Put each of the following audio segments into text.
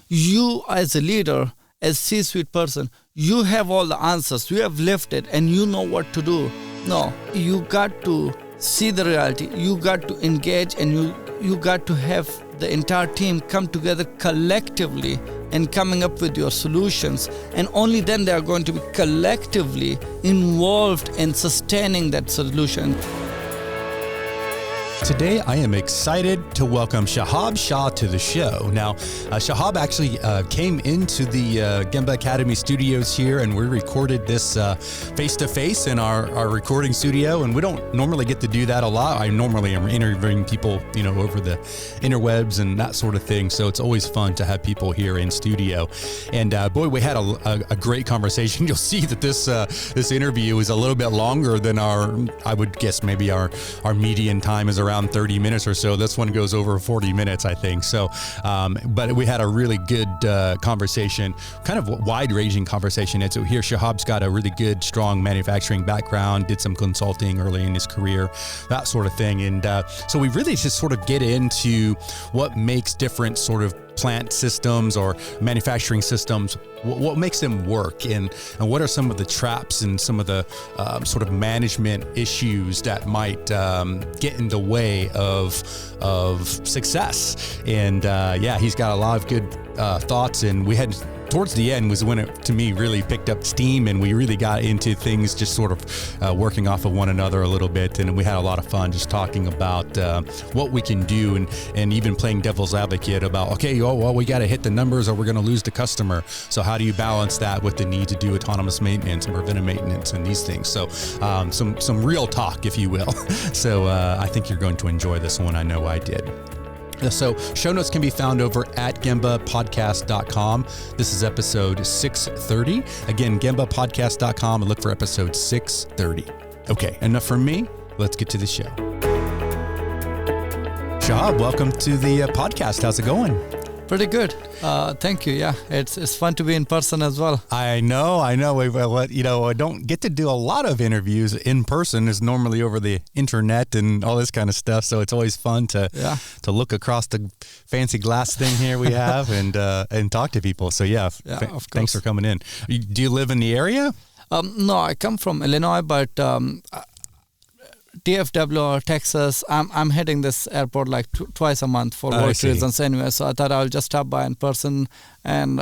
you as a leader, as C-suite person, you have all the answers. You have lived it and you know what to do. No, you got to see the reality. You got to engage, and you got to have the entire team come together collectively and coming up with your solutions. And only then they are going to be collectively involved in sustaining that solution. Today, I am excited to welcome Shahab Shah to the show. Now, Shahab actually came into the Gemba Academy studios here, and we recorded this face-to-face in our recording studio, and we don't normally get to do that a lot. I normally am interviewing people, over the interwebs and that sort of thing, so it's always fun to have people here in studio. And boy, we had a great conversation. You'll see that this interview is a little bit longer than I would guess maybe our median time is around 30 minutes or so. This one goes over 40 minutes, I think. So, but we had a really good conversation, kind of wide-ranging conversation. And so here, Shahab's got a really good, strong manufacturing background, did some consulting early in his career, that sort of thing. And so we really just sort of get into what makes different sort of plant systems or manufacturing systems, what makes them work, and what are some of the traps and some of the sort of management issues that might get in the way of success. And he's got a lot of good thoughts, and we had towards the end was when it, to me, really picked up steam, and we really got into things just sort of working off of one another a little bit, and we had a lot of fun just talking about what we can do, and even playing devil's advocate about, okay, we got to hit the numbers or we're going to lose the customer. So how do you balance that with the need to do autonomous maintenance and preventive maintenance and these things? So some real talk, if you will. So I think you're going to enjoy this one. I know I did. So show notes can be found over at gembapodcast.com. This is episode 630. Again, gembapodcast.com, and look for episode 630. Okay, enough from me. Let's get to the show. Shahab, welcome to the podcast. How's it going? Pretty good. Thank you. Yeah, it's fun to be in person as well. I know. I don't get to do a lot of interviews in person. It's normally over the internet and all this kind of stuff. So it's always fun to look across the fancy glass thing here we have and talk to people. So thanks for coming in. Do you live in the area? No, I come from Illinois, but DFW or Texas, I'm hitting this airport like twice a month for work reasons anyway. So I thought I'll just stop by in person. And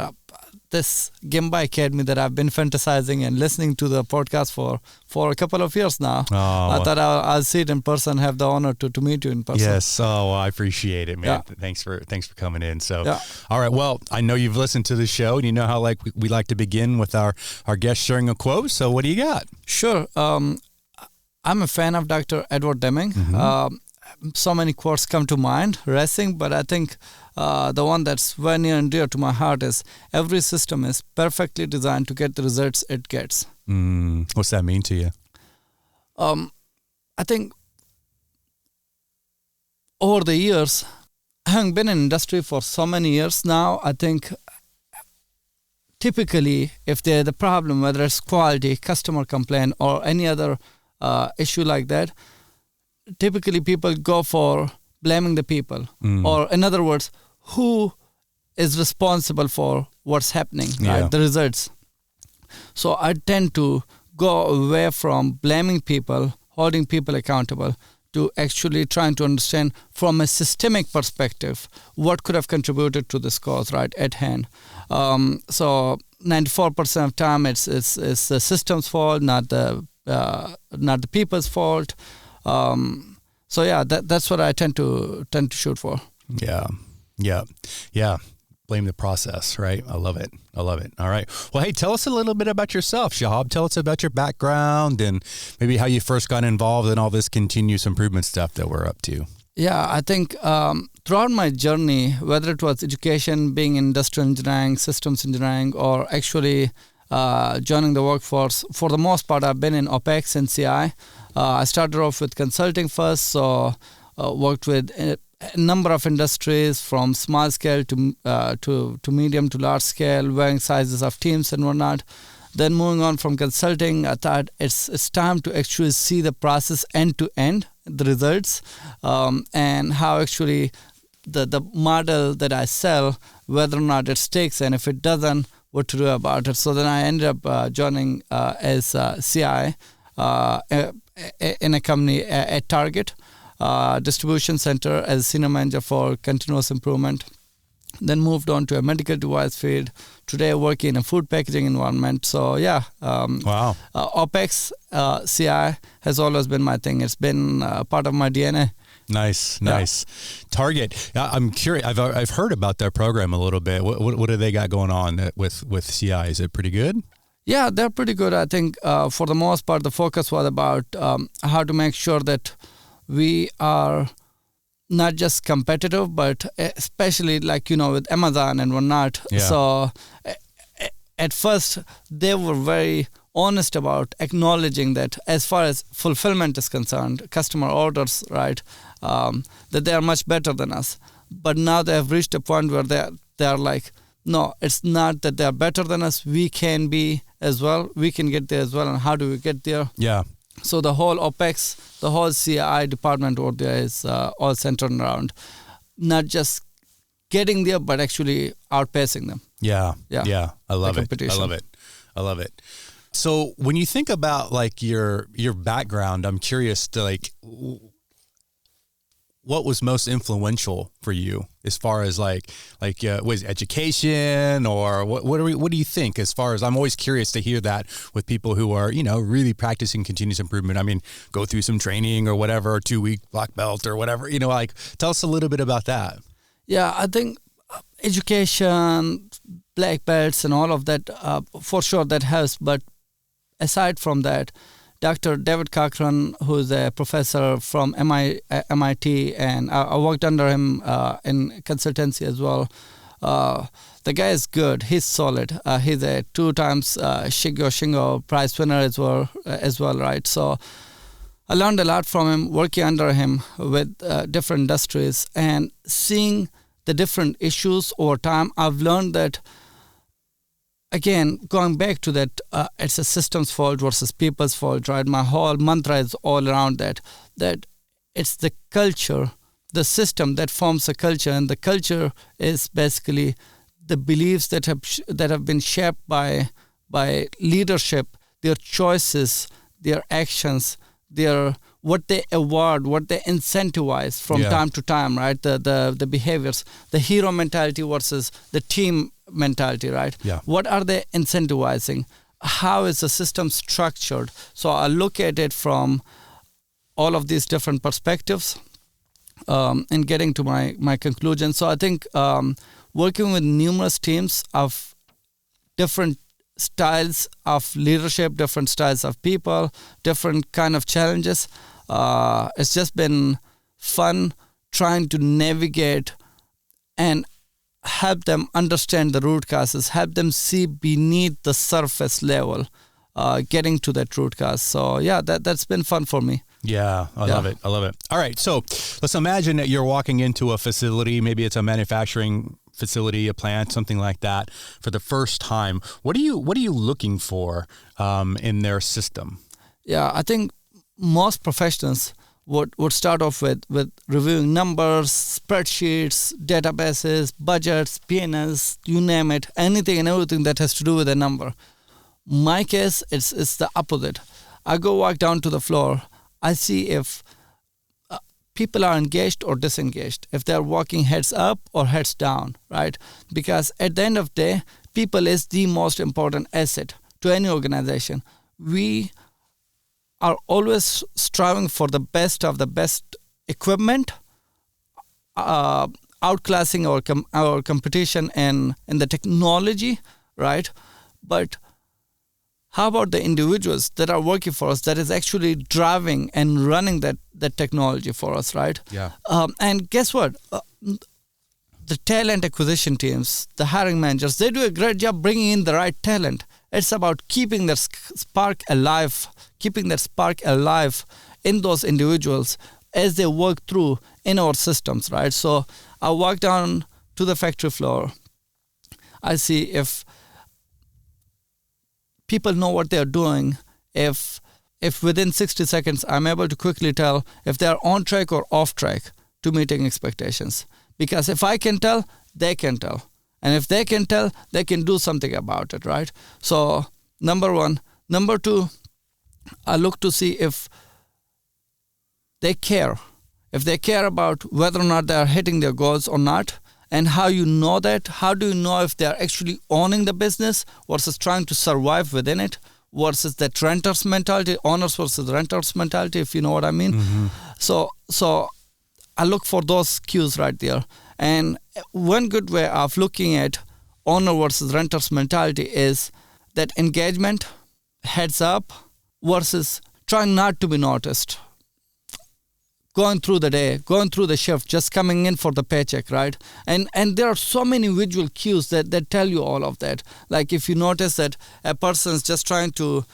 this Gemba Academy that I've been fantasizing and listening to the podcast for a couple of years now. I thought I'll see it in person, have the honor to meet you in person. Yes. Oh, I appreciate it, man. Yeah. Thanks for coming in. So, All right. Well, I know you've listened to the show, and you know how we like to begin with our guests sharing a quote. So what do you got? Sure. I'm a fan of Dr. Edward Deming. Mm-hmm. So many quotes come to mind, racing, but I think the one that's very near and dear to my heart is, every system is perfectly designed to get the results it gets. What's that mean to you? I think over the years, having been in industry for so many years now, I think typically if the problem, whether it's quality, customer complaint, or any other issue like that, typically people go for blaming the people, or in other words, who is responsible for what's happening, right? The results. So I tend to go away from blaming people, holding people accountable, to actually trying to understand from a systemic perspective what could have contributed to this cause right at hand. So 94% of time it's the system's fault, not the people's fault. That's what I tend to shoot for. Yeah. Blame the process, right? I love it. All right. Well, hey, tell us a little bit about yourself, Shahab. Tell us about your background and maybe how you first got involved in all this continuous improvement stuff that we're up to. Yeah, I think throughout my journey, whether it was education, being in industrial engineering, systems engineering, or actually joining the workforce, for the most part, I've been in OPEX and CI. I started off with consulting first, so worked with a number of industries from small scale to medium to large scale, varying sizes of teams and whatnot. Then moving on from consulting, I thought it's time to actually see the process end to end, the results, and how actually the model that I sell, whether or not it sticks, and if it doesn't, what to do about it. So then I ended up joining as CI in a company at Target distribution center as senior manager for continuous improvement. Then moved on to a medical device field. Today I work in a food packaging environment. So yeah, Wow. OPEX CI has always been my thing. It's been part of my DNA. Nice. Yeah. Target. I'm curious. I've heard about their program a little bit. What do they got going on with CI? Is it pretty good? Yeah, they're pretty good. I think for the most part, the focus was about how to make sure that we are not just competitive, but especially with Amazon and whatnot. Yeah. So at first, they were very honest about acknowledging that as far as fulfillment is concerned, customer orders, right, that they are much better than us. But now they have reached a point where they are like, no, it's not that they are better than us. We can be as well. We can get there as well. And how do we get there? Yeah. So the whole OPEX, the whole CI department over there is all centered around not just getting there, but actually outpacing them. Yeah. I love it. I love it. So when you think about your background, I'm curious to what was most influential for you as far as was education or what do you think as far as, I'm always curious to hear that with people who are, really practicing continuous improvement. I mean, go through some training or whatever, 2-week black belt or whatever, tell us a little bit about that. Yeah, I think education, black belts and all of that, for sure that helps. But aside from that, Dr. David Cochran, who's a professor from MIT, and I worked under him in consultancy as well. The guy is good. He's solid. He's a 2 times Shingo prize winner as well, right? So I learned a lot from him, working under him with different industries and seeing the different issues over time. I've learned that, again, going back to that, it's a system's fault versus people's fault, right? My whole mantra is all around that it's the culture, the system that forms a culture, and the culture is basically the beliefs that have been shaped by leadership, their choices, their actions, what they award, what they incentivize from time to time, right? The behaviors, the hero mentality versus the team mentality, right? Yeah. What are they incentivizing? How is the system structured? So I look at it from all of these different perspectives and getting to my conclusion. So I think working with numerous teams of different styles of leadership, different styles of people, different kind of challenges, it's just been fun trying to navigate and help them understand the root causes, help them see beneath the surface level, getting to that root cause. So yeah, that's been fun for me. Yeah, I love it. All right, so let's imagine that you're walking into a facility, maybe it's a manufacturing facility, a plant, something like that, for the first time. What are you looking for in their system? Yeah, I think most professionals would start off with reviewing numbers, spreadsheets, databases, budgets, P&Ls, you name it, anything and everything that has to do with a number. My case, it's the opposite. I go walk down to the floor. I see if people are engaged or disengaged, if they're walking heads up or heads down, right? Because at the end of the day, people is the most important asset to any organization. We are always striving for the best of the best equipment, outclassing our competition in the technology, right? But how about the individuals that are working for us that is actually driving and running that technology for us, right? Yeah. And guess what? The talent acquisition teams, the hiring managers, they do a great job bringing in the right talent. It's about keeping that spark alive in those individuals as they work through in our systems, right? So I walk down to the factory floor. I see if people know what they're doing, if within 60 seconds I'm able to quickly tell if they're on track or off track to meeting expectations. Because if I can tell, they can tell. And if they can tell, they can do something about it, right? So, number one. Number two, I look to see if they care. If they care about whether or not they are hitting their goals or not, and how you know that. How do you know if they are actually owning the business versus trying to survive within it, versus that renter's mentality, owners versus renters mentality, if you know what I mean. Mm-hmm. So I look for those cues right there. And one good way of looking at owner versus renter's mentality is that engagement, heads up, versus trying not to be noticed. Going through the day, going through the shift, just coming in for the paycheck, right? And there are so many visual cues that tell you all of that. Like if you notice that a person's just trying to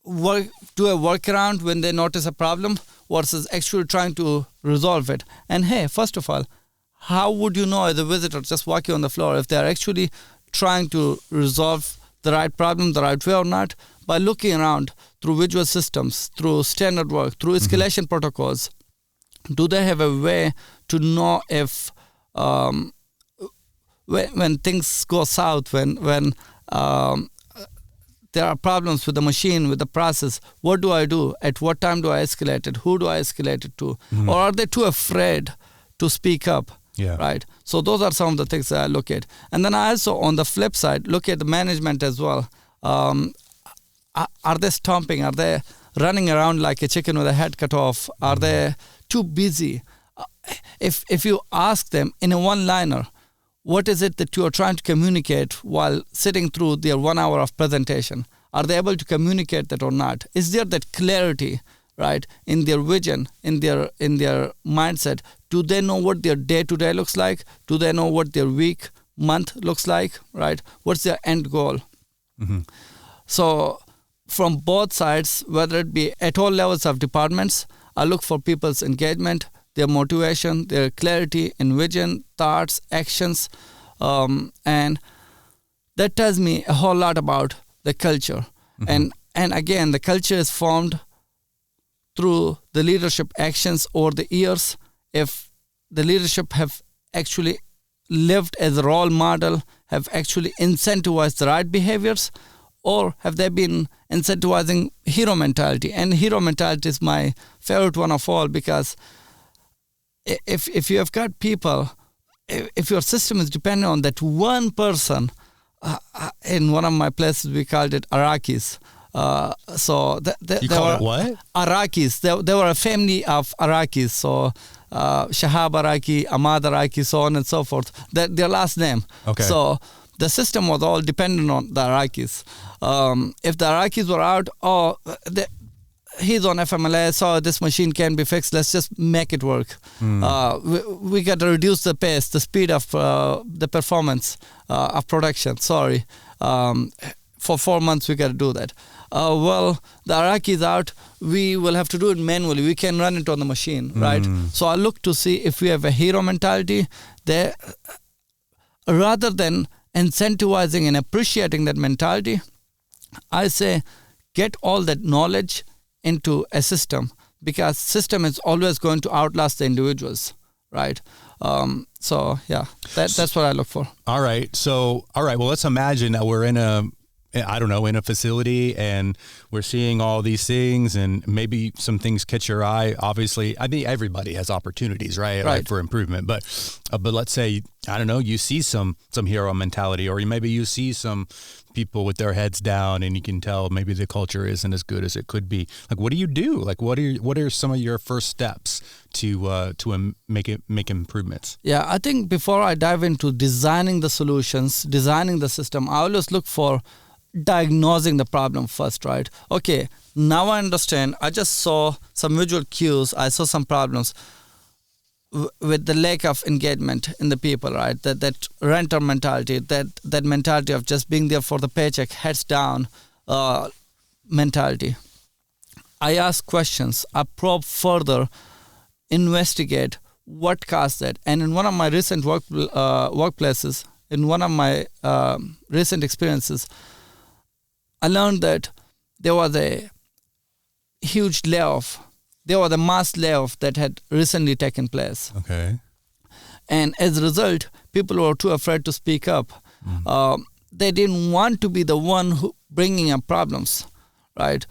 do a workaround when they notice a problem versus actually trying to resolve it. And hey, first of all, how would you know as a visitor just walking on the floor if they're actually trying to resolve the right problem the right way or not? By looking around through visual systems, through standard work, through escalation protocols. Do they have a way to know if when things go south, when there are problems with the machine, with the process, what do I do? At what time do I escalate it? Who do I escalate it to? Mm-hmm. Or are they too afraid to speak up? Yeah. Right. So those are some of the things that I look at. And then I also, on the flip side, look at the management as well. Are they stomping? Are they running around like a chicken with a head cut off? Are they too busy? If you ask them in a one-liner, what is it that you are trying to communicate while sitting through their 1 hour of presentation? Are they able to communicate that or not? Is there that clarity, right, in their vision, in their mindset? Do they know what their day-to-day looks like? Do they know what their week, month looks like, right? What's their end goal? Mm-hmm. So from both sides, whether it be at all levels of departments, I look for people's engagement, their motivation, their clarity in vision, thoughts, actions, and that tells me a whole lot about the culture. Mm-hmm. And again, the culture is formed through the leadership actions over the years. If the leadership have actually lived as a role model, have actually incentivized the right behaviors, or have they been incentivizing hero mentality? And hero mentality is my favorite one of all, because if you have got people, if your system is dependent on that one person, in one of my places we called it Iraqis. So you call it what? Iraqis. They were a family of Iraqis. So Shahab Iraqi, Ahmad Iraqi, so on and so forth. Their last name. Okay. So the system was all dependent on the Iraqis. If the Iraqis were out, he's on FMLA, so this machine can be fixed, let's just make it work. We got to reduce the pace, the speed of the performance of production. For 4 months we got to do that. Well, the Iraqis out, we will have to do it manually. We can run it on the machine, right? So I look to see if we have a hero mentality there, rather than incentivizing and appreciating that mentality. I say get all that knowledge into a system, because system is always going to outlast the individuals, right? So yeah, that's what I look for. All right. Well, let's imagine that we're in a facility and we're seeing all these things, and maybe some things catch your eye. Obviously, I mean, everybody has opportunities, right? Like for improvement. But let's say, I don't know, you see some hero mentality, or maybe you see some people with their heads down, and you can tell maybe the culture isn't as good as it could be. Like, what do you do? Like, what are some of your first steps to make improvements? Yeah, I think before I dive into designing the solutions, designing the system, I always look for diagnosing the problem first, right? Okay, now I understand. I just saw some visual cues. I saw some problems with the lack of engagement in the people, right? That renter mentality, that mentality of just being there for the paycheck, heads down mentality. I ask questions. I probe further, investigate what caused that. And in one of my recent workplaces, in one of my recent experiences, I learned that there was a huge layoff. There was a mass layoff that had recently taken place. Okay. And as a result, people were too afraid to speak up. They didn't want to be the one who bringing up problems, right?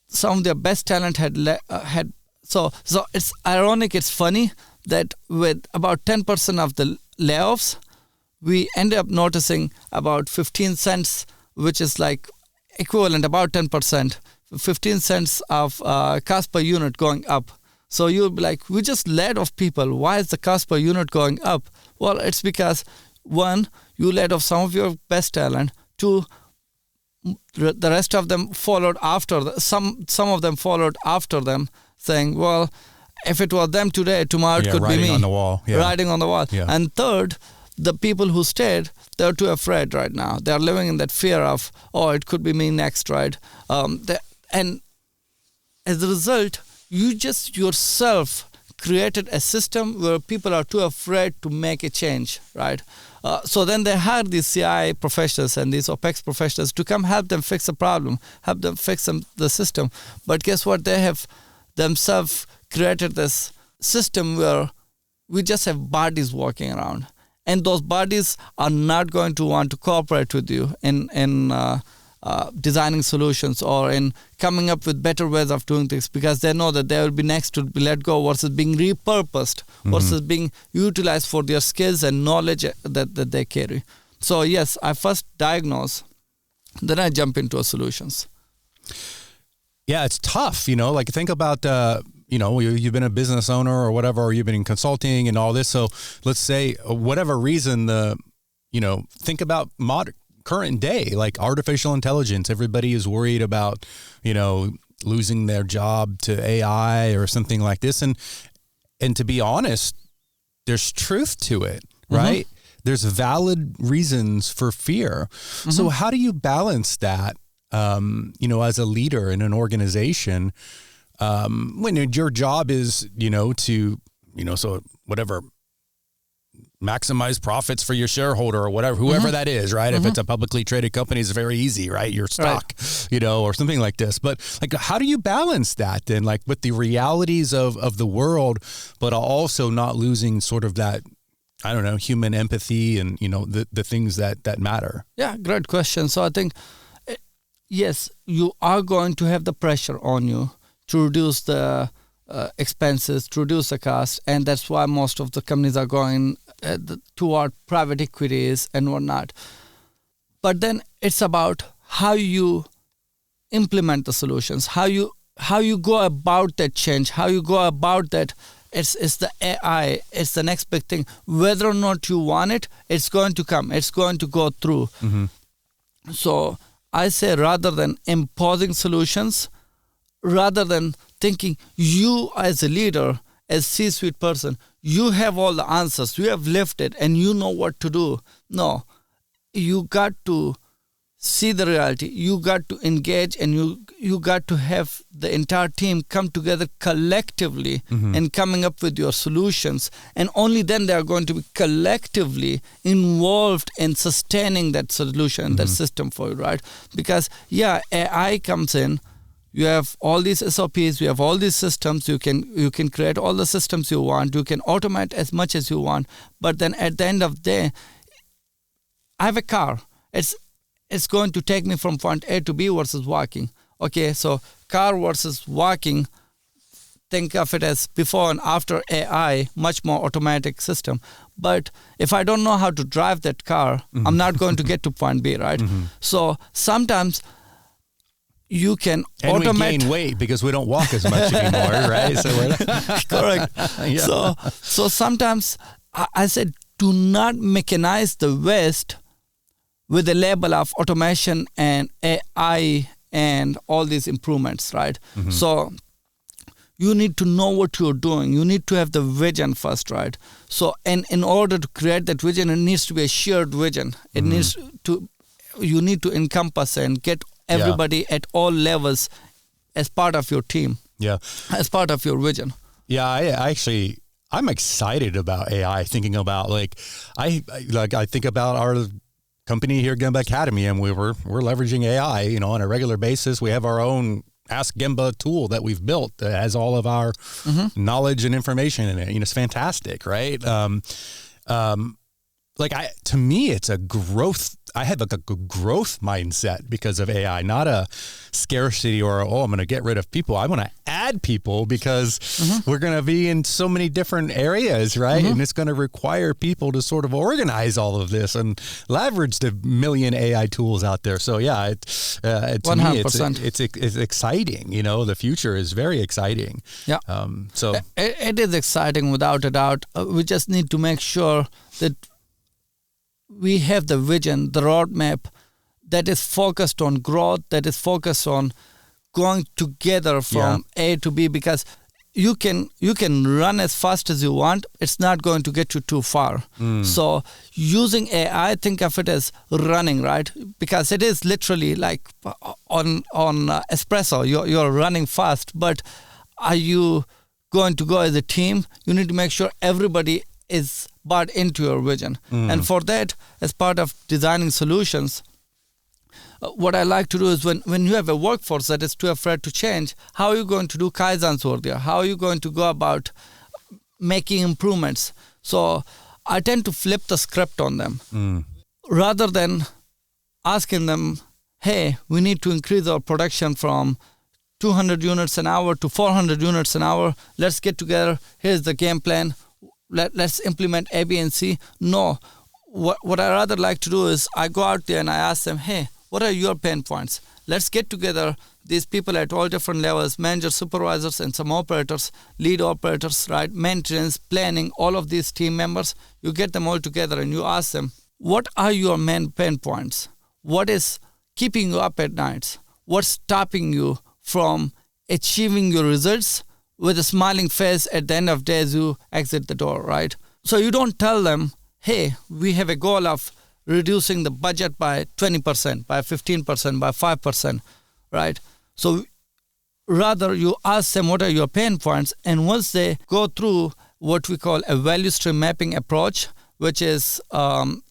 Some of their best talent had. So it's ironic. It's funny that with about 10% of the layoffs, we ended up noticing about 15 cents, which is like equivalent about 10%, 15 cents of cost per unit going up. So you'll be like, we just laid off people. Why is the cost per unit going up? Well, it's because, one, you laid off some of your best talent. Two, the rest of them followed after. Some of them followed after them, saying, well, if it was them today, tomorrow it could be me. Writing on the wall. Yeah. Writing on the wall. Yeah. And third, the people who stayed, they're too afraid right now. They're living in that fear of, it could be me next, right? And as a result, you just yourself created a system where people are too afraid to make a change, right? So then they hire these CI professionals and these OPEX professionals to come help them fix the problem, help them fix the system. But guess what? They have themselves created this system where we just have bodies walking around. And those bodies are not going to want to cooperate with you in designing solutions or in coming up with better ways of doing things, because they know that they will be next to be let go versus being repurposed, versus being utilized for their skills and knowledge that they carry. So yes, I first diagnose, then I jump into solutions. Yeah, it's tough, like think about, you've been a business owner or whatever, or you've been in consulting and all this. So let's say whatever reason, think about current day, like artificial intelligence. Everybody is worried about, losing their job to AI or something like this. And to be honest, there's truth to it, right? There's valid reasons for fear. So how do you balance that, as a leader in an organization, when your job is, so whatever, maximize profits for your shareholder or whatever, whoever that is, right? If it's a publicly traded company, it's very easy, right? Your stock, or something like this. But like, how do you balance that then, like with the realities of the world, but also not losing sort of that, I don't know, human empathy and, the things that matter? Yeah, great question. So I think, yes, you are going to have the pressure on you to reduce the expenses, to reduce the cost, and that's why most of the companies are going toward private equities and whatnot. But then it's about how you implement the solutions, how you go about that change, how you go about that. It's the AI, it's the next big thing. Whether or not you want it, it's going to come, it's going to go through. So I say, rather than imposing solutions, rather than thinking you as a leader, as C-suite person, you have all the answers, you have lived it, and you know what to do. No, you got to see the reality. You got to engage, and you got to have the entire team come together collectively and coming up with your solutions. And only then they are going to be collectively involved in sustaining that solution, that system for you, right? Because, AI comes in. You have all these SOPs, you have all these systems, you can create all the systems you want, you can automate as much as you want, but then at the end of the day, I have a car. It's going to take me from point A to B versus walking. Okay, so car versus walking, think of it as before and after AI, much more automatic system. But if I don't know how to drive that car, I'm not going to get to point B, right? So sometimes you can automate. We gain weight because we don't walk as much anymore, right? So correct. So sometimes I said, do not mechanize the West with the label of automation and AI and all these improvements, right? So you need to know what you're doing. You need to have the vision first, right? So, and in order to create that vision, it needs to be a shared vision. It needs to, you need to encompass and get everybody at all levels as part of your team. Yeah. As part of your vision. Yeah, I'm excited about AI, thinking about I think about our company here, Gemba Academy, and we're leveraging AI, on a regular basis. We have our own Ask Gemba tool that we've built that has all of our knowledge and information in it. It's fantastic, right? To me, it's a growth. I had like a growth mindset because of AI, not a scarcity or, I'm going to get rid of people. I want to add people because we're going to be in so many different areas, right? And it's going to require people to sort of organize all of this and leverage the million AI tools out there. So yeah, to 100%. me, it's exciting. The future is very exciting. Yeah. So it is exciting without a doubt. We just need to make sure that we have the vision, the roadmap that is focused on growth, that is focused on going together from A to B, because you can run as fast as you want. It's not going to get you too far. So using AI, think of it as running, right? Because it is literally like on espresso. You're running fast, but are you going to go as a team? You need to make sure everybody is bought into your vision. And for that, as part of designing solutions, what I like to do is when you have a workforce that is too afraid to change, how are you going to do Kaizens over there? How are you going to go about making improvements? So I tend to flip the script on them. Rather than asking them, hey, we need to increase our production from 200 units an hour to 400 units an hour. Let's get together. Here's the game plan. Let's implement A, B, and C. No. What I rather like to do is I go out there and I ask them, hey, what are your pain points? Let's get together these people at all different levels, managers, supervisors, and some operators, lead operators, right? Maintenance, planning, all of these team members. You get them all together and you ask them, what are your main pain points? What is keeping you up at nights? What's stopping you from achieving your results with a smiling face at the end of the day as you exit the door, right? So you don't tell them, hey, we have a goal of reducing the budget by 20%, by 15%, by 5%, right? So rather you ask them what are your pain points, and once they go through what we call a value stream mapping approach, which is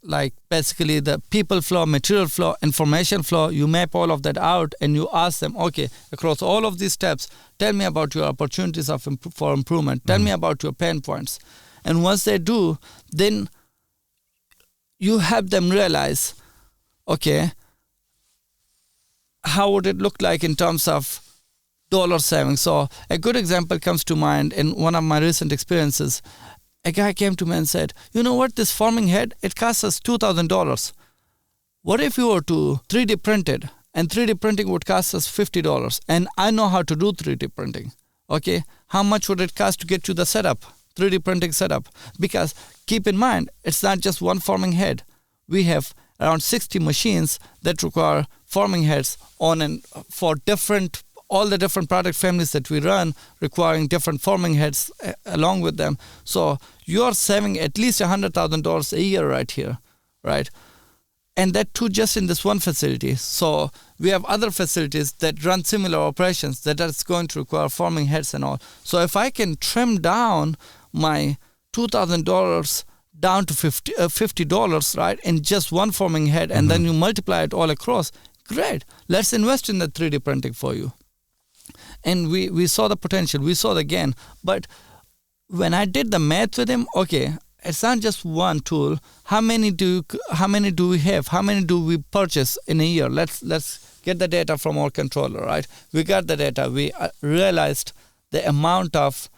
like basically the people flow, material flow, information flow. You map all of that out and you ask them, okay, across all of these steps, tell me about your opportunities for improvement. Tell me about your pain points. And once they do, then you help them realize, okay, how would it look like in terms of dollar saving? So a good example comes to mind in one of my recent experiences. A guy came to me and said, you know what, this forming head, it costs us $2,000. What if you were to 3D print it? And 3D printing would cost us $50. And I know how to do 3D printing. Okay, how much would it cost to get you the setup, 3D printing setup? Because keep in mind, it's not just one forming head. We have around 60 machines that require forming heads on and for all the different product families that we run, requiring different forming heads along with them. So you're saving at least $100,000 a year right here, right? And that too just in this one facility. So we have other facilities that run similar operations that is going to require forming heads and all. So if I can trim down my $2,000 down to $50, right, in just one forming head, and then you multiply it all across, great. Let's invest in the 3D printing for you. And we saw the potential, we saw the gain. But when I did the math with him, okay, it's not just one tool. How many do we have? How many do we purchase in a year? Let's get the data from our controller, right? We got the data. We realized the amount of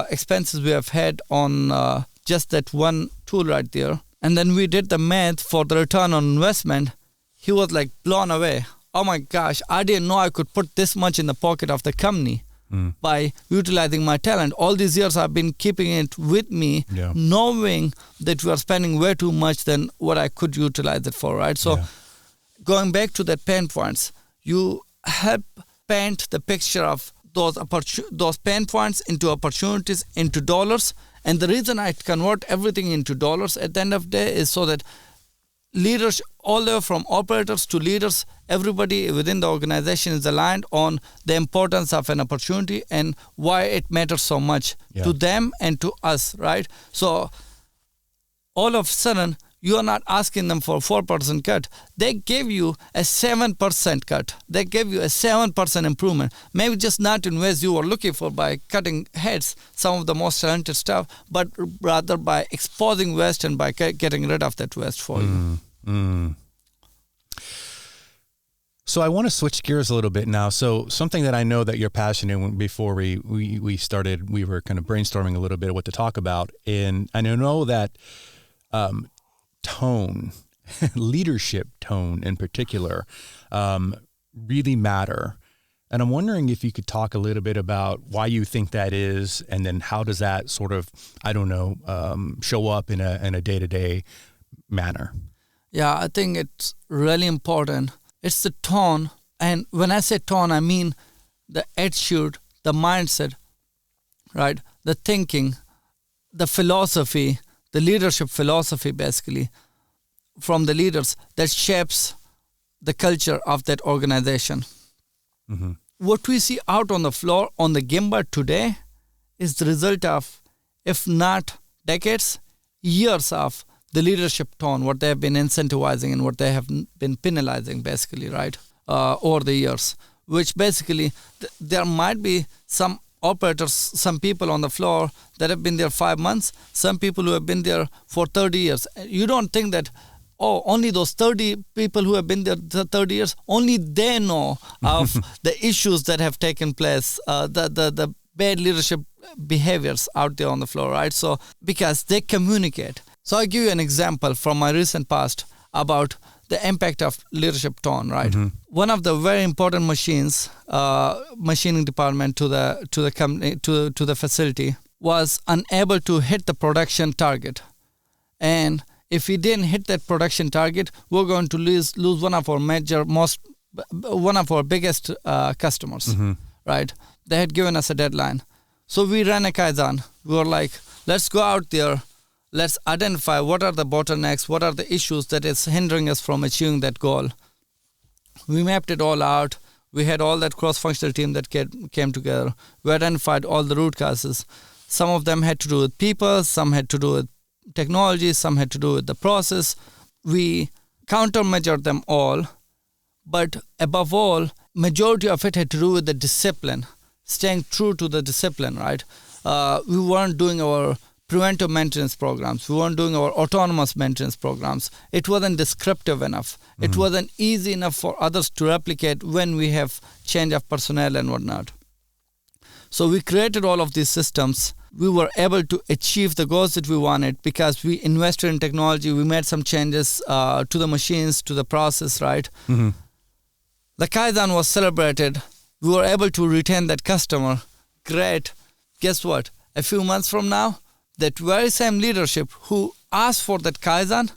expenses we have had on just that one tool right there. And then we did the math for the return on investment. He was like blown away. Oh my gosh, I didn't know I could put this much in the pocket of the company by utilizing my talent. All these years I've been keeping it with me, knowing that we are spending way too much than what I could utilize it for, right? So going back to that pain points, you help paint the picture of those pain points into opportunities, into dollars. And the reason I convert everything into dollars at the end of the day is so that leaders, all the way from operators to leaders, everybody within the organization is aligned on the importance of an opportunity and why it matters so much to them and to us, right? So all of a sudden, you are not asking them for 4% cut. They give you a 7% cut. They give you a 7% improvement. Maybe just not in ways you were looking for by cutting heads, some of the most talented stuff, but rather by exposing waste and by getting rid of that waste for you. So I want to switch gears a little bit now. So something that I know that you're passionate in, before we started, we were kind of brainstorming a little bit of what to talk about. And I know that tone, leadership tone in particular, really matter. And I'm wondering if you could talk a little bit about why you think that is, and then how does that sort of, show up in a day-to-day manner? Yeah, I think it's really important. It's the tone, and when I say tone, I mean the attitude, the mindset, right? The thinking, the philosophy, the leadership philosophy, basically, from the leaders that shapes the culture of that organization. Mm-hmm. What we see out on the floor on the Gemba today is the result of, if not decades, years of the leadership tone, what they have been incentivizing and what they have been penalizing, basically, right, over the years. Which basically, there might be some operators, some people on the floor that have been there 5 months, some people who have been there for 30 years. You don't think that, only those 30 people who have been there 30 years, only they know of the issues that have taken place, the bad leadership behaviors out there on the floor, right? So, because they communicate. So I'll give you an example from my recent past about the impact of leadership tone, right? Mm-hmm. One of the very important machining department to the company, to the facility, was unable to hit the production target. And if we didn't hit that production target, we're going to lose one of our biggest customers, right? They had given us a deadline. So we ran a Kaizen. We were like, let's go out there. Let's identify what are the bottlenecks, what are the issues that is hindering us from achieving that goal. We mapped it all out. We had all that cross-functional team that came together. We identified all the root causes. Some of them had to do with people, some had to do with technology, some had to do with the process. We countermeasured them all, but above all, majority of it had to do with the discipline, staying true to the discipline, right? We weren't doing our preventive maintenance programs. We weren't doing our autonomous maintenance programs. It wasn't descriptive enough. Mm-hmm. It wasn't easy enough for others to replicate when we have change of personnel and whatnot. So we created all of these systems. We were able to achieve the goals that we wanted because we invested in technology. We made some changes to the machines, to the process, right? Mm-hmm. The Kaizen was celebrated. We were able to retain that customer. Great. Guess what? A few months from now, that very same leadership who asked for that Kaizen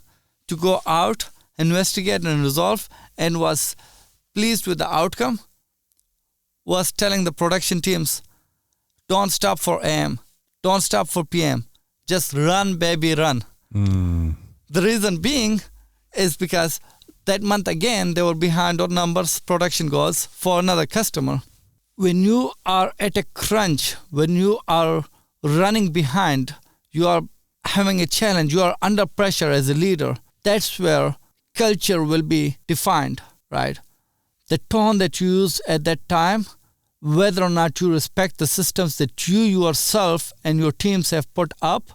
to go out, investigate and resolve, and was pleased with the outcome, was telling the production teams, don't stop for AM, don't stop for PM, just run, baby, run. The reason being is because that month again, they were behind on numbers, production goals for another customer. When you are at a crunch, when you are running behind, you are having a challenge, you are under pressure as a leader, that's where culture will be defined, right? The tone that you use at that time, whether or not you respect the systems that you yourself and your teams have put up,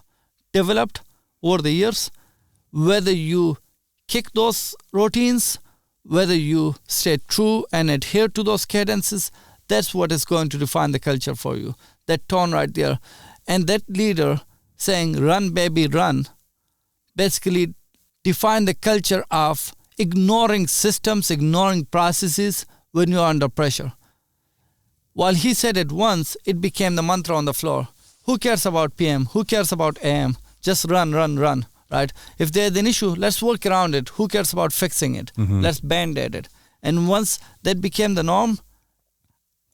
developed over the years, whether you kick those routines, whether you stay true and adhere to those cadences, that's what is going to define the culture for you. That tone right there. And that leader saying, run, baby, run, basically define the culture of ignoring systems, ignoring processes when you are under pressure. While he said it once, it became the mantra on the floor. Who cares about PM? Who cares about AM? Just run, run, run, right? If there's an issue, let's work around it. Who cares about fixing it? Mm-hmm. Let's band-aid it. And once that became the norm,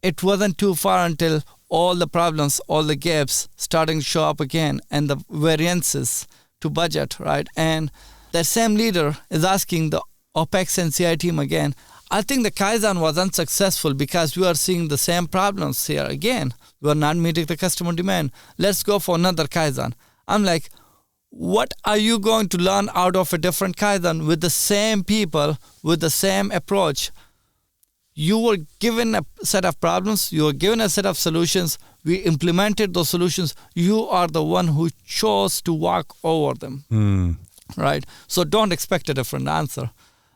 it wasn't too far until all the problems, all the gaps starting to show up again and the variances to budget, right? And that same leader is asking the OPEX and CI team again. I think the Kaizen was unsuccessful because we are seeing the same problems here again. We are not meeting the customer demand. Let's go for another Kaizen. I'm like, what are you going to learn out of a different Kaizen with the same people, with the same approach? You were given a set of problems, you were given a set of solutions, we implemented those solutions, you are the one who chose to walk over them, right? So don't expect a different answer.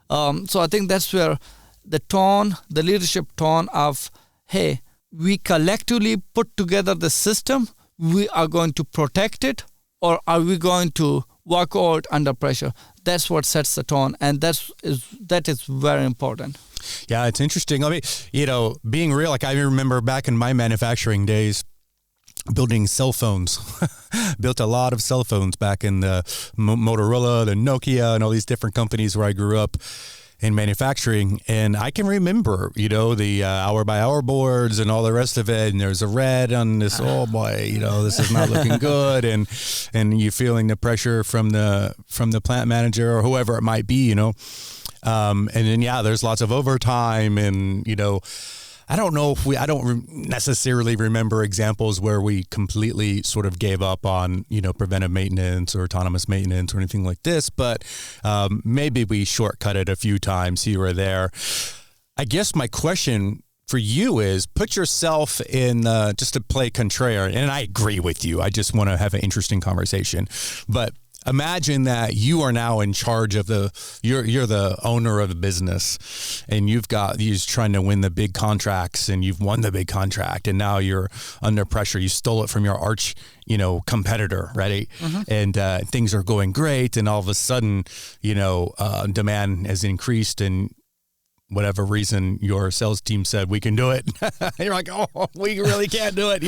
So I think that's where the tone, the leadership tone of, hey, we collectively put together the system, we are going to protect it, or are we going to walk out under pressure? That's what sets the tone, and that is very important. Yeah, it's interesting. I mean, being real, like I remember back in my manufacturing days, building cell phones. Built a lot of cell phones back in the Motorola, the Nokia, and all these different companies where I grew up in manufacturing. And I can remember, the hour-by-hour boards and all the rest of it. And there's a red on this, oh boy, this is not looking good. And you feeling the pressure from the plant manager or whoever it might be, And then, there's lots of overtime and, I don't know if I don't necessarily remember examples where we completely sort of gave up on, preventive maintenance or autonomous maintenance or anything like this, but maybe we shortcutted a few times here or there. I guess my question for you is put yourself in, just to play contrarian, and I agree with you. I just want to have an interesting conversation, but imagine that you are now in charge of you're the owner of the business and you're trying to win the big contracts and you've won the big contract and now you're under pressure. You stole it from your arch, competitor, right? Mm-hmm. And things are going great. And all of a sudden, demand has increased and whatever reason your sales team said we can do it. You're like, oh, we really can't do it,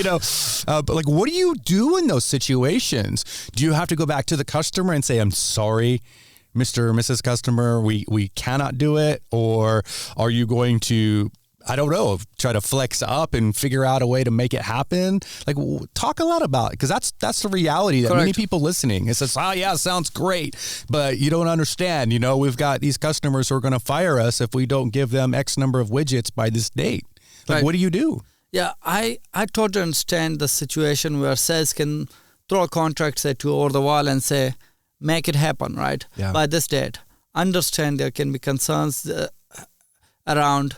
But like, what do you do in those situations? Do you have to go back to the customer and say, I'm sorry, Mr. or Mrs. Customer, we cannot do it? Or are you going to, I don't know, try to flex up and figure out a way to make it happen? Like, talk a lot about it, because that's the reality that many people listening. It says, sounds great, but you don't understand. We've got these customers who are going to fire us if we don't give them X number of widgets by this date. Like, what do you do? Yeah, I totally understand the situation where sales can throw a contract, say, over the wall and say, make it happen, right? Yeah. By this date. Understand there can be concerns around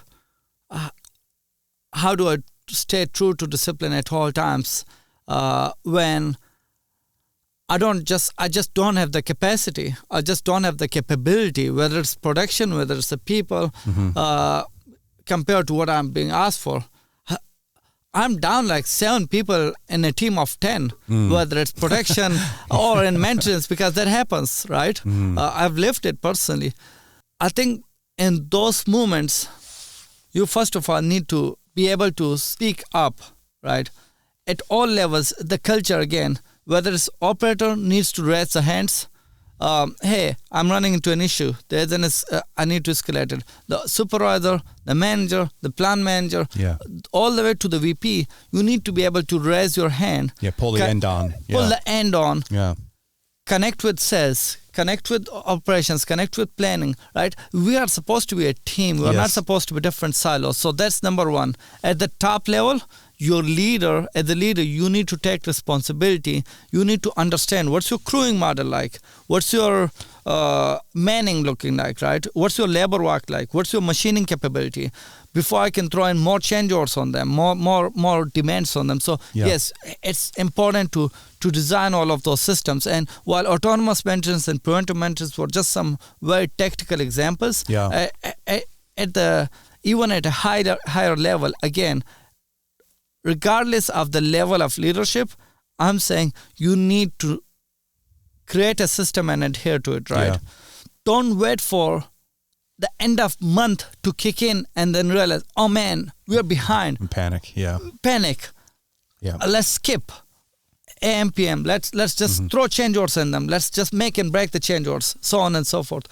how do I stay true to discipline at all times when I just don't have the capacity, I just don't have the capability, whether it's production, whether it's the people, compared to what I'm being asked for. I'm down like 7 people in a team of 10, whether it's production or in maintenance, because that happens, right? I've lived it personally. I think in those moments, you first of all need to be able to speak up, right? At all levels, the culture again, whether it's operator needs to raise the hands, hey, I'm running into an issue. I need to escalate it. The supervisor, the manager, the plant manager, all the way to the VP, you need to be able to raise your hand. Yeah, pull the end on. Pull the end on. Yeah. Connect with sales, connect with operations, connect with planning, right? We are supposed to be a team. We are not supposed to be different silos. So that's number one. At the top level, as the leader, you need to take responsibility. You need to understand what's your crewing model like, what's your manning looking like, right? What's your labor work like? What's your machining capability? Before I can throw in more change orders on them, more demands on them. So yes, it's important to design all of those systems. And while autonomous maintenance and preventive maintenance were just some very tactical examples, even at a higher level, again, regardless of the level of leadership, I'm saying you need to create a system and adhere to it, right? Yeah. Don't wait for the end of month to kick in and then realize, oh man, we're behind. And panic. Let's skip AM, PM. Let's just throw change orders in them. Let's just make and break the change orders, so on and so forth.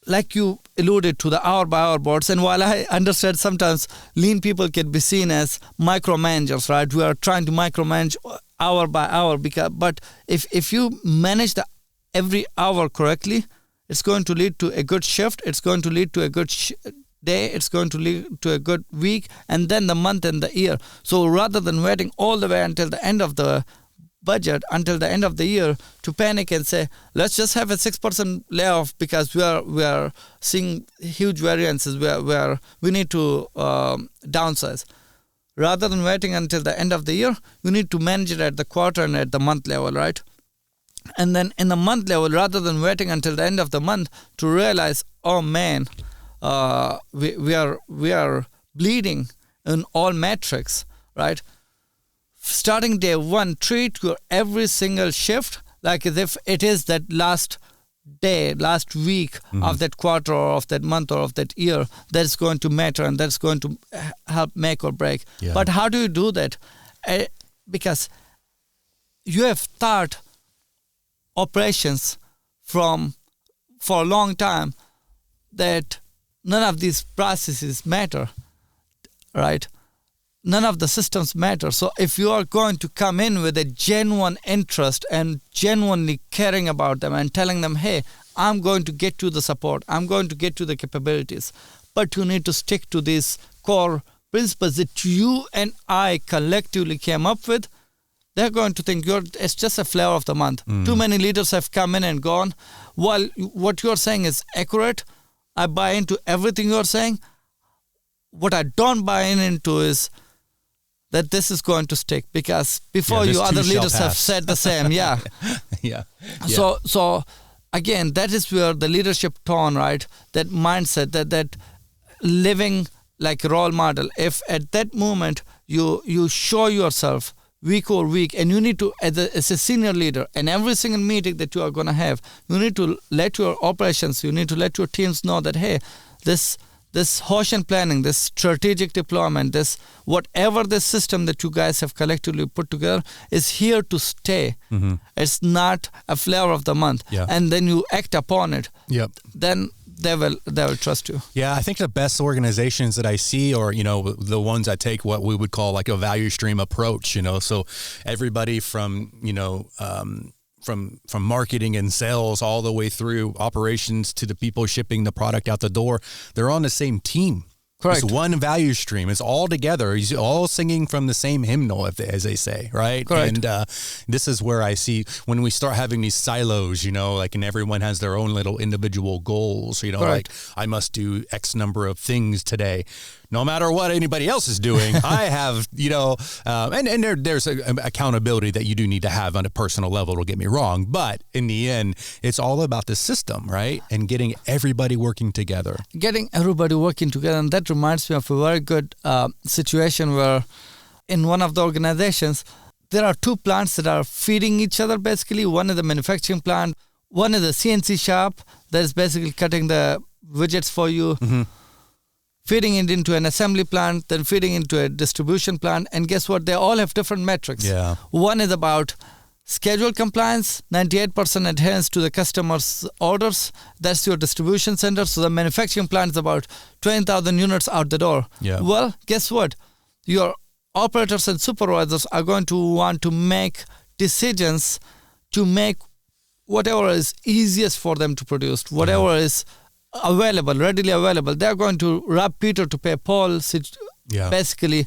Like you alluded to the hour-by-hour boards, and while I understand sometimes lean people can be seen as micromanagers, right? We are trying to micromanage hour by hour, but if you manage every hour correctly, it's going to lead to a good shift. It's going to lead to a good day. It's going to lead to a good week, and then the month and the year. So rather than waiting all the way until the end of the budget until the end of the year to panic and say, let's just have a 6% layoff because we are seeing huge variances where we need to downsize. Rather than waiting until the end of the year, you need to manage it at the quarter and at the month level, right? And then in the month level, rather than waiting until the end of the month to realize, oh man, we are bleeding in all metrics, right? Starting day one, treat your every single shift like as if it is that last day, last week of that quarter or of that month or of that year that's going to matter and that's going to help make or break. Yeah. But how do you do that? Because you have thought operations for a long time that none of these processes matter, right? None of the systems matter. So if you are going to come in with a genuine interest and genuinely caring about them and telling them, hey, I'm going to get you the support, I'm going to get you the capabilities, but you need to stick to these core principles that you and I collectively came up with, they're going to think it's just a flavor of the month. Too many leaders have come in and gone. While what you're saying is accurate, I buy into everything you're saying. What I don't buy into is that this is going to stick, because before you, other leaders have said the same. Yeah. Yeah. So again, that is where the leadership tone, right? That mindset, that living like a role model. If at that moment you show yourself week over week, and you need to, as a senior leader, and every single meeting that you are going to have, you need to let your operations, you need to let your teams know that, hey, this Hoshin planning, this strategic deployment, this whatever the system that you guys have collectively put together is here to stay. It's not a flavor of the month. Yeah. And then you act upon it. Yep. Then they will trust you. Yeah, I think the best organizations that I see are, the ones that take what we would call like a value stream approach, so everybody from, from marketing and sales all the way through operations to the people shipping the product out the door, they're on the same team. Correct. It's one value stream. It's all together. He's all singing from the same hymnal, as they say, right? Correct. And this is where I see when we start having these silos, and everyone has their own little individual goals, Correct. like I must do X number of things today. No matter what anybody else is doing, I have, and there's accountability that you do need to have on a personal level, don't get me wrong. But in the end, it's all about the system, right? And getting everybody working together. And that reminds me of a very good situation where in one of the organizations, there are two plants that are feeding each other, basically. One is the manufacturing plant. One is the CNC shop that is basically cutting the widgets for you. Feeding it into an assembly plant, then feeding into a distribution plant. And guess what? They all have different metrics. Yeah. One is about schedule compliance, 98% adherence to the customer's orders. That's your distribution center. So the manufacturing plant is about 20,000 units out the door. Yeah. Well, guess what? Your operators and supervisors are going to want to make decisions to make whatever is easiest for them to produce, whatever is readily available. They're going to rob Peter to pay Paul, basically,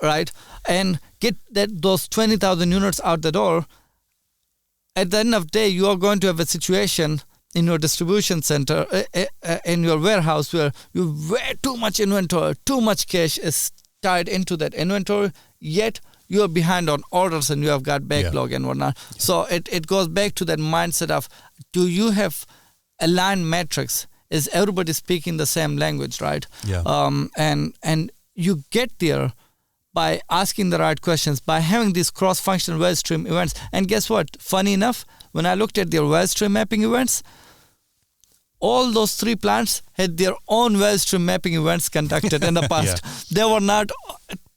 right? And get those 20,000 units out the door. At the end of the day, you are going to have a situation in your distribution center, in your warehouse, where you have way too much inventory, too much cash is tied into that inventory, yet you are behind on orders and you have got backlog and whatnot. So it goes back to that mindset of, do you have aligned metrics? Is everybody speaking the same language, right? Yeah. And you get there by asking the right questions, by having these cross-functional value stream events. And guess what? Funny enough, when I looked at their value stream mapping events, all those three plants had their own value stream mapping events conducted in the past. They were not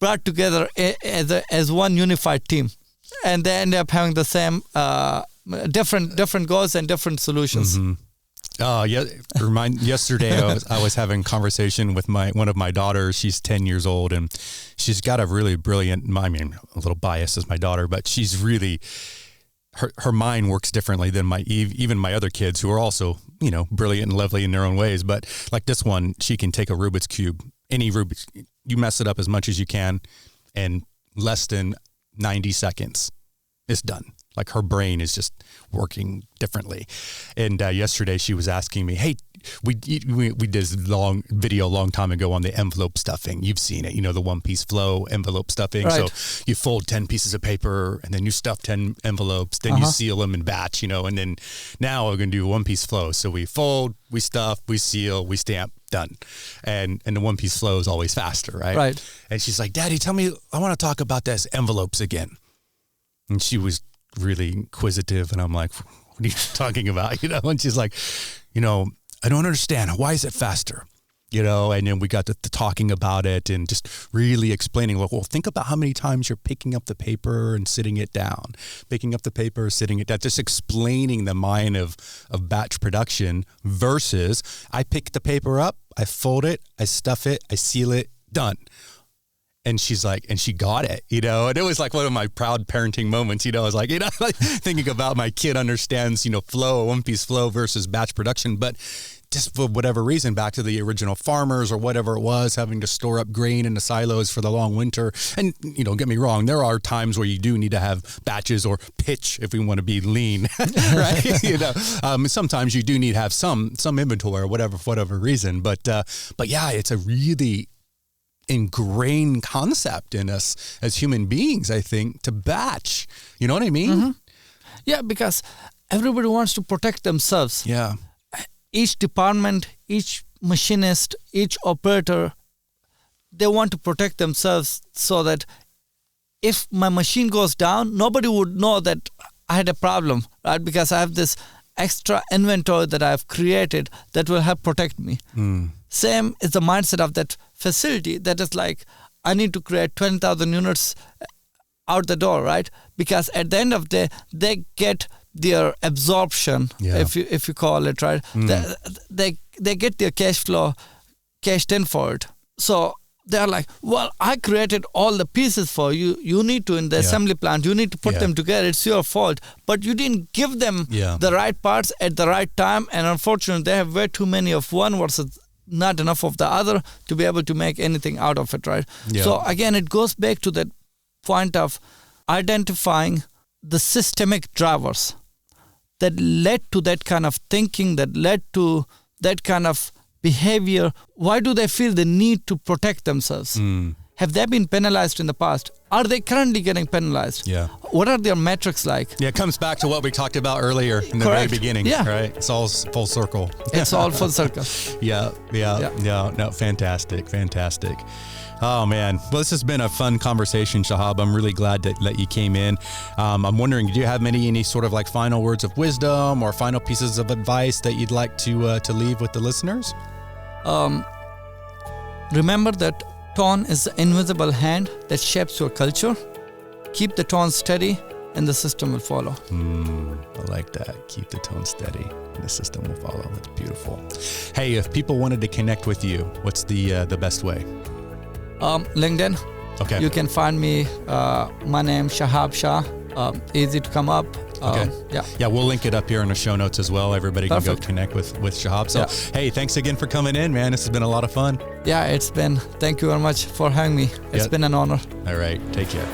brought together as one unified team. And they ended up having the same different goals and different solutions. Yesterday I was having a conversation with one of my daughters. She's 10 years old and she's got a really brilliant, a little biased as my daughter, but she's really, her mind works differently than even my other kids who are also, brilliant and lovely in their own ways. But like this one, she can take a Rubik's Cube, you mess it up as much as you can, and less than 90 seconds, it's done. Like her brain is just working differently. And yesterday she was asking me, hey, we did this long video a long time ago on the envelope stuffing. You've seen it, the one-piece flow envelope stuffing. Right. So you fold 10 pieces of paper and then you stuff 10 envelopes, then you seal them in batch, and then now we're going to do one-piece flow. So we fold, we stuff, we seal, we stamp, done. And the one-piece flow is always faster, right? Right. And she's like, Daddy, tell me, I want to talk about this envelopes again. And she was really inquisitive. And I'm like, what are you talking about? And she's like, I don't understand. Why is it faster? And then we got to talking about it and just really explaining, well, think about how many times you're picking up the paper and sitting it down, picking up the paper, sitting it down, just explaining the mind of batch production versus I pick the paper up, I fold it, I stuff it, I seal it, done. And she's like, and she got it, and it was like one of my proud parenting moments, I was like, like thinking about my kid understands, flow, one-piece flow versus batch production, but just for whatever reason, back to the original farmers or whatever it was, having to store up grain in the silos for the long winter. And, don't get me wrong, there are times where you do need to have batches or pitch if we want to be lean, right? Sometimes you do need to have some inventory or whatever, for whatever reason. But yeah, it's a really ingrained concept in us as human beings, I think, to batch. You know what I mean? Mm-hmm. Yeah, because everybody wants to protect themselves. Yeah. Each department, each machinist, each operator, they want to protect themselves so that if my machine goes down, nobody would know that I had a problem, right? Because I have this extra inventory that I've created that will help protect me. Same is the mindset of that facility. That is like, I need to create 20,000 units out the door, right? Because at the end of the day, they get their absorption, if you call it, right? They get their cash flow cashed in for it. So they're like, well, I created all the pieces for you. You need to, in the assembly plant, you need to put them together. It's your fault. But you didn't give them the right parts at the right time. And unfortunately, they have way too many of one versus not enough of the other to be able to make anything out of it, right? Yeah. So again, it goes back to that point of identifying the systemic drivers that led to that kind of thinking, that led to that kind of behavior. Why do they feel the need to protect themselves? Have they been penalized in the past? Are they currently getting penalized? Yeah. What are their metrics like? Yeah, it comes back to what we talked about earlier in the very beginning, right? It's all full circle. It's all full circle. Yeah. No, fantastic. Oh, man. Well, this has been a fun conversation, Shahab. I'm really glad that you came in. I'm wondering, do you have any sort of like final words of wisdom or final pieces of advice that you'd like to leave with the listeners? Remember that tone is the invisible hand that shapes your culture. Keep the tone steady and the system will follow. I like that. Keep the tone steady and the system will follow. That's beautiful. Hey, if people wanted to connect with you, what's the best way? LinkedIn. Okay. You can find me, my name, Shahab Shah. Easy to come up. Okay. Yeah, we'll link it up here in the show notes as well. Everybody can go connect with Shahab. So, hey, thanks again for coming in, man. This has been a lot of fun. Yeah, thank you very much for having me. It's been an honor. All right. Take care.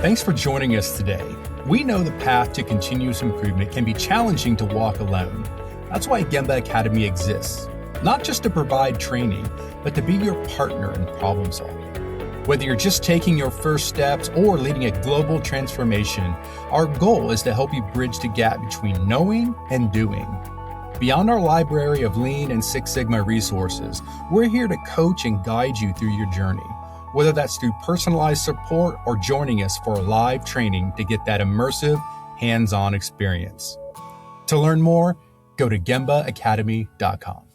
Thanks for joining us today. We know the path to continuous improvement can be challenging to walk alone. That's why Gemba Academy exists. Not just to provide training, but to be your partner in problem solving. Whether you're just taking your first steps or leading a global transformation, our goal is to help you bridge the gap between knowing and doing. Beyond our library of Lean and Six Sigma resources, we're here to coach and guide you through your journey, whether that's through personalized support or joining us for a live training to get that immersive, hands-on experience. To learn more, go to GembaAcademy.com.